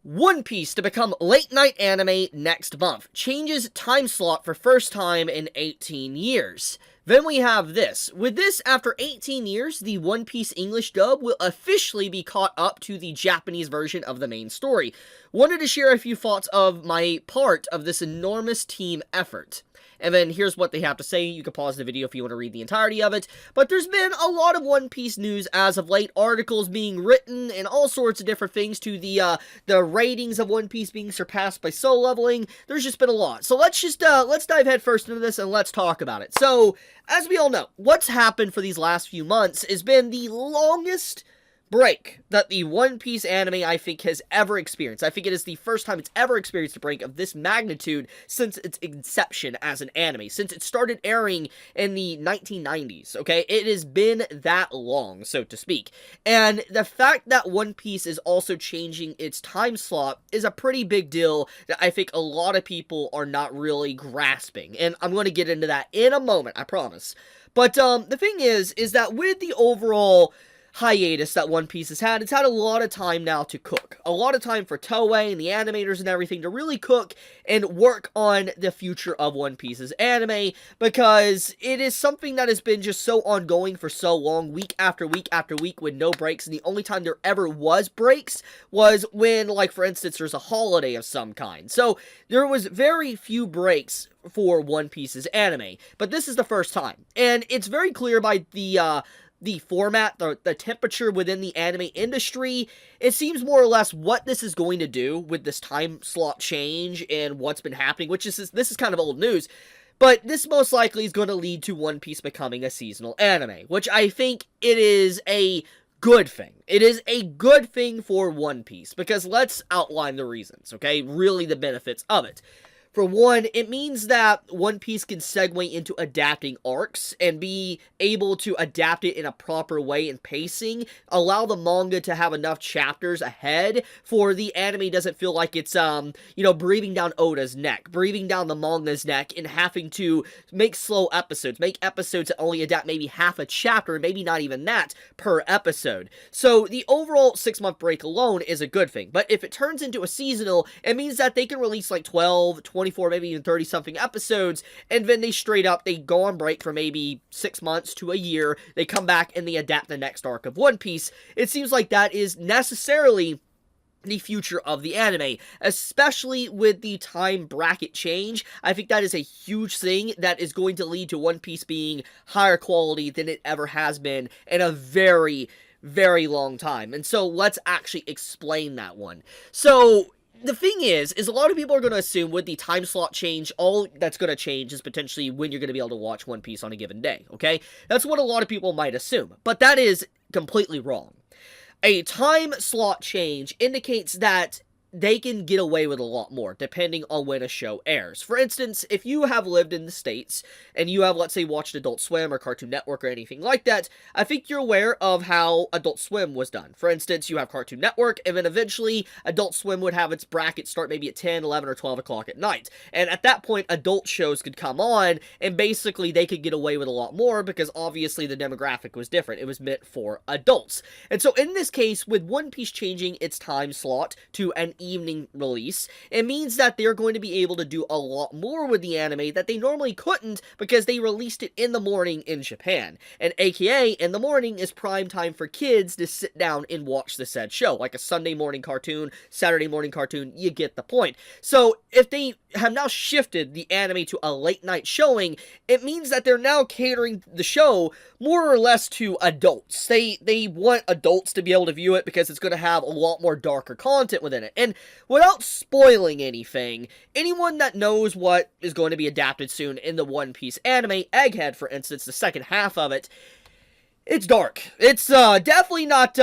One Piece to become late night anime next month. Changes time slot for first time in 18 years. Then we have this. With this, after 18 years, the One Piece English dub will officially be caught up to the Japanese version of the main story. Wanted to share a few thoughts of my part of this enormous team effort. And then here's what they have to say. You can pause the video if you want to read the entirety of it. But there's been a lot of One Piece news as of late. Articles being written and all sorts of different things to the ratings of One Piece being surpassed by soul leveling. There's just been a lot. So let's dive head first into this and let's talk about it. So, as we all know, what's happened for these last few months has been the longest break that the One Piece anime, I think, has ever experienced. I think it is the first time it's ever experienced a break of this magnitude since its inception as an anime, since it started airing in the 1990s, okay? It has been that long, so to speak. And the fact that One Piece is also changing its time slot is a pretty big deal that I think a lot of people are not really grasping. And I'm going to get into that in a moment, I promise. But the thing is that with the overall hiatus that One Piece has had, it's had a lot of time now to cook. A lot of time for Toei and the animators and everything to really cook and work on the future of One Piece's anime, because it is something that has been just so ongoing for so long, week after week after week with no breaks, and the only time there ever was breaks was when, like, for instance, there's a holiday of some kind. So there was very few breaks for One Piece's anime, but this is the first time. And it's very clear by the format, the temperature within the anime industry. It seems more or less what this is going to do with this time slot change and what's been happening, which is, this is kind of old news, but this most likely is going to lead to One Piece becoming a seasonal anime, which I think it is a good thing. It is a good thing for One Piece, because let's outline the reasons, okay? Really the benefits of it. For one, it means that One Piece can segue into adapting arcs and be able to adapt it in a proper way and pacing, allow the manga to have enough chapters ahead for the anime doesn't feel like it's, breathing down Oda's neck, breathing down the manga's neck, and having to make slow episodes, make episodes that only adapt maybe half a chapter, maybe not even that, per episode. So the overall 6-month break alone is a good thing, but if it turns into a seasonal, it means that they can release like 12, 24, maybe even 30-something episodes, and then they go on break for maybe 6 months to a year, they come back and they adapt the next arc of One Piece. It seems like that is necessarily the future of the anime, especially with the time bracket change. I think that is a huge thing that is going to lead to One Piece being higher quality than it ever has been in a very, very long time. And so let's actually explain that one. So the thing is a lot of people are going to assume with the time slot change, all that's going to change is potentially when you're going to be able to watch One Piece on a given day, okay? That's what a lot of people might assume, but that is completely wrong. A time slot change indicates that they can get away with a lot more, depending on when a show airs. For instance, if you have lived in the States, and you have, let's say, watched Adult Swim or Cartoon Network or anything like that, I think you're aware of how Adult Swim was done. For instance, you have Cartoon Network, and then eventually Adult Swim would have its bracket start maybe at 10, 11, or 12 o'clock at night. And at that point, adult shows could come on, and basically they could get away with a lot more, because obviously the demographic was different. It was meant for adults. And so in this case, with One Piece changing its time slot to an evening release, it means that they're going to be able to do a lot more with the anime that they normally couldn't, because they released it in the morning in Japan. And aka, in the morning is prime time for kids to sit down and watch the said show, like a Sunday morning cartoon, Saturday morning cartoon, you get the point. So if they have now shifted the anime to a late night showing, it means that they're now catering the show more or less to adults. They want adults to be able to view it because it's going to have a lot more darker content within it. And without spoiling anything, anyone that knows what is going to be adapted soon in the One Piece anime, Egghead, for instance, the second half of it, it's dark. It's definitely not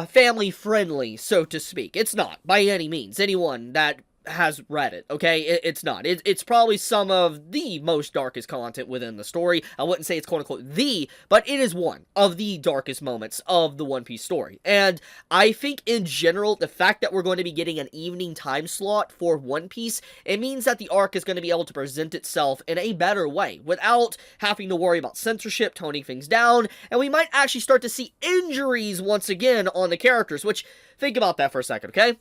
family friendly, so to speak. It's not, by any means. Anyone that has read it, okay? It's not. It's probably some of the most darkest content within the story. I wouldn't say it's quote-unquote the, but it is one of the darkest moments of the One Piece story. And I think in general, the fact that we're going to be getting an evening time slot for One Piece, it means that the arc is going to be able to present itself in a better way, without having to worry about censorship, toning things down, and we might actually start to see injuries once again on the characters, which, think about that for a second, okay?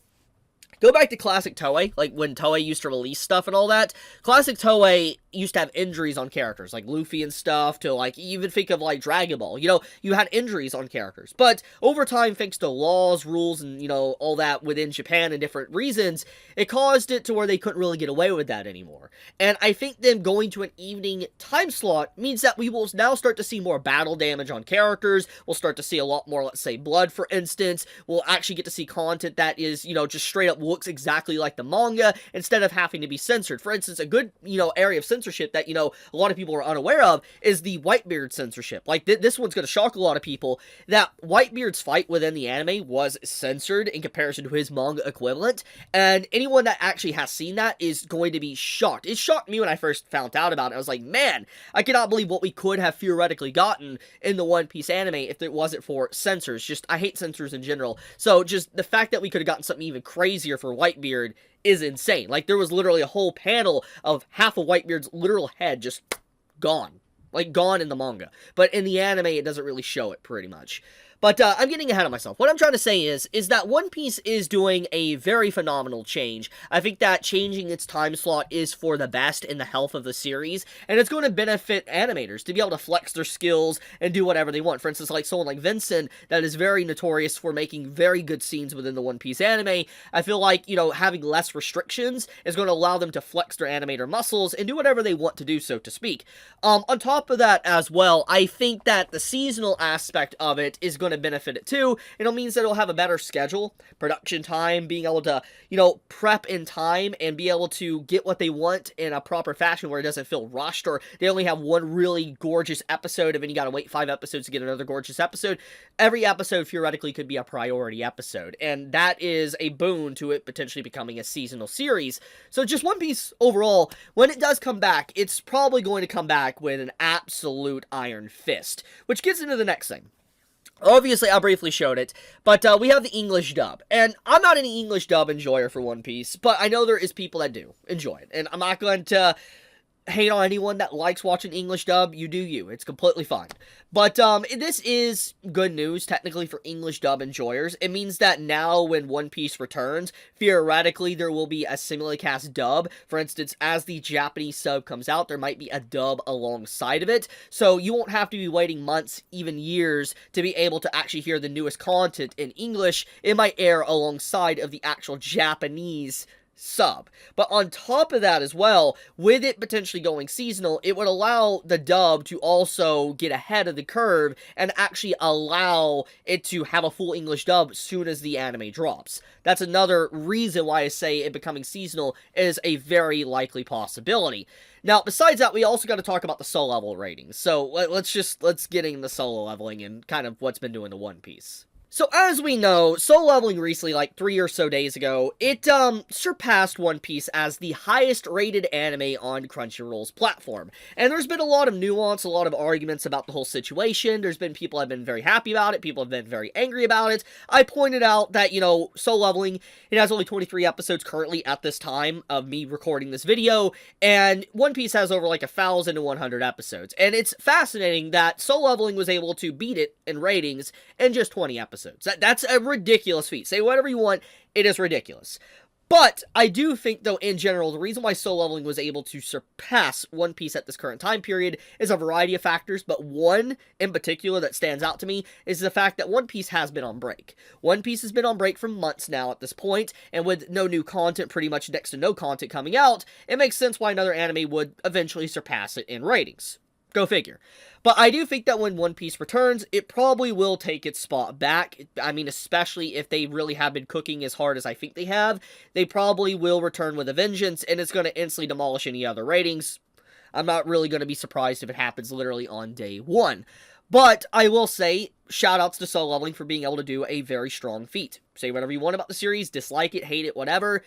Go back to classic Toei, like when Toei used to release stuff and all that. Classic Toei used to have injuries on characters, like Luffy and stuff, to like, even think of like Dragon Ball. You know, you had injuries on characters. But over time, thanks to laws, rules, and, you know, all that within Japan and different reasons, it caused it to where they couldn't really get away with that anymore. And I think them going to an evening time slot means that we will now start to see more battle damage on characters. We'll start to see a lot more, let's say, blood, for instance. We'll actually get to see content that is, you know, just straight up looks exactly like the manga instead of having to be censored. For instance, a good, you know, area of censorship that, you know, a lot of people are unaware of is the Whitebeard censorship. Like, this one's going to shock a lot of people, that Whitebeard's fight within the anime was censored in comparison to his manga equivalent, and anyone that actually has seen that is going to be shocked. It shocked me when I first found out about it. I was like, man, I cannot believe what we could have theoretically gotten in the One Piece anime if it wasn't for censors. Just, I hate censors in general, so just the fact that we could have gotten something even crazier for Whitebeard is insane. Like, there was literally a whole panel of half of Whitebeard's literal head just gone. Like, gone in the manga. But in the anime, it doesn't really show it, pretty much. But I'm getting ahead of myself. What I'm trying to say is that One Piece is doing a very phenomenal change. I think that changing its time slot is for the best in the health of the series, and it's going to benefit animators to be able to flex their skills and do whatever they want. For instance, like someone like Vincent, that is very notorious for making very good scenes within the One Piece anime. I feel like, you know, having less restrictions is going to allow them to flex their animator muscles and do whatever they want to do, so to speak. On top of that as well, I think that the seasonal aspect of it is going to benefit it too. It means that it'll have a better schedule, production time, being able to, you know, prep in time and be able to get what they want in a proper fashion where it doesn't feel rushed, or they only have one really gorgeous episode and then you gotta wait 5 episodes to get another gorgeous episode. Every episode theoretically could be a priority episode, and that is a boon to it potentially becoming a seasonal series. So just One Piece overall, when it does come back, it's probably going to come back with an absolute iron fist, which gets into the next thing. Obviously, I briefly showed it, but we have the English dub, and I'm not any English dub enjoyer for One Piece, but I know there is people that do enjoy it, and I'm not going to hate on anyone that likes watching English dub. You do you. It's completely fine. But this is good news, technically, for English dub enjoyers. It means that now when One Piece returns, theoretically, there will be a simulcast dub. For instance, as the Japanese sub comes out, there might be a dub alongside of it. So you won't have to be waiting months, even years, to be able to actually hear the newest content in English. It might air alongside of the actual Japanese sub. But on top of that as well, with it potentially going seasonal, it would allow the dub to also get ahead of the curve and actually allow it to have a full English dub as soon as the anime drops. That's another reason why I say it becoming seasonal is a very likely possibility. Now, besides that, we also got to talk about the soul level ratings. So let's get into the solo leveling and kind of what's been doing to One Piece. So, as we know, Soul Leveling recently, like 3 or so days ago, it surpassed One Piece as the highest rated anime on Crunchyroll's platform. And there's been a lot of nuance, a lot of arguments about the whole situation. There's been people that have been very happy about it, people have been very angry about it. I pointed out that, you know, Soul Leveling, it has only 23 episodes currently at this time of me recording this video, and One Piece has over like 1,100 episodes. And it's fascinating that Soul Leveling was able to beat it in ratings in just 20 episodes. That's a ridiculous feat. Say whatever you want, it is ridiculous. But I do think, though, in general, the reason why Soul Leveling was able to surpass One Piece at this current time period is a variety of factors, but one in particular that stands out to me is the fact that One Piece has been on break. One Piece has been on break for months now at this point, and with no new content, pretty much next to no content coming out, it makes sense why another anime would eventually surpass it in ratings. Go figure. But I do think that when One Piece returns, it probably will take its spot back. I mean, especially if they really have been cooking as hard as I think they have, they probably will return with a vengeance, and it's going to instantly demolish any other ratings. I'm not really going to be surprised if it happens literally on day one. But I will say, shoutouts to Soul Leveling for being able to do a very strong feat. Say whatever you want about the series, dislike it, hate it, whatever.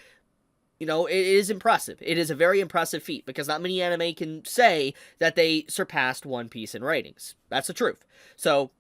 You know, it is impressive. It is a very impressive feat, because not many anime can say that they surpassed One Piece in ratings. That's the truth. So,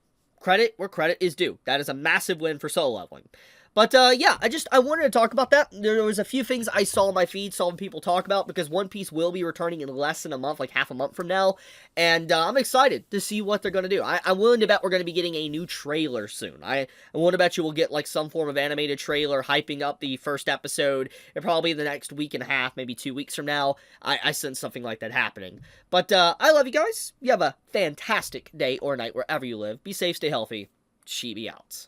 credit where credit is due. That is a massive win for Soul Leveling. But, yeah, I wanted to talk about that. There was a few things I saw on my feed, saw people talk about, because One Piece will be returning in less than a month, like half a month from now, and, I'm excited to see what they're gonna do. I'm willing to bet we're gonna be getting a new trailer soon. I'm willing to bet you we'll get, like, some form of animated trailer hyping up the first episode, and probably the next week and a half, maybe 2 weeks from now. I sense something like that happening. But, I love you guys. You have a fantastic day or night wherever you live. Be safe, stay healthy. Chibi out.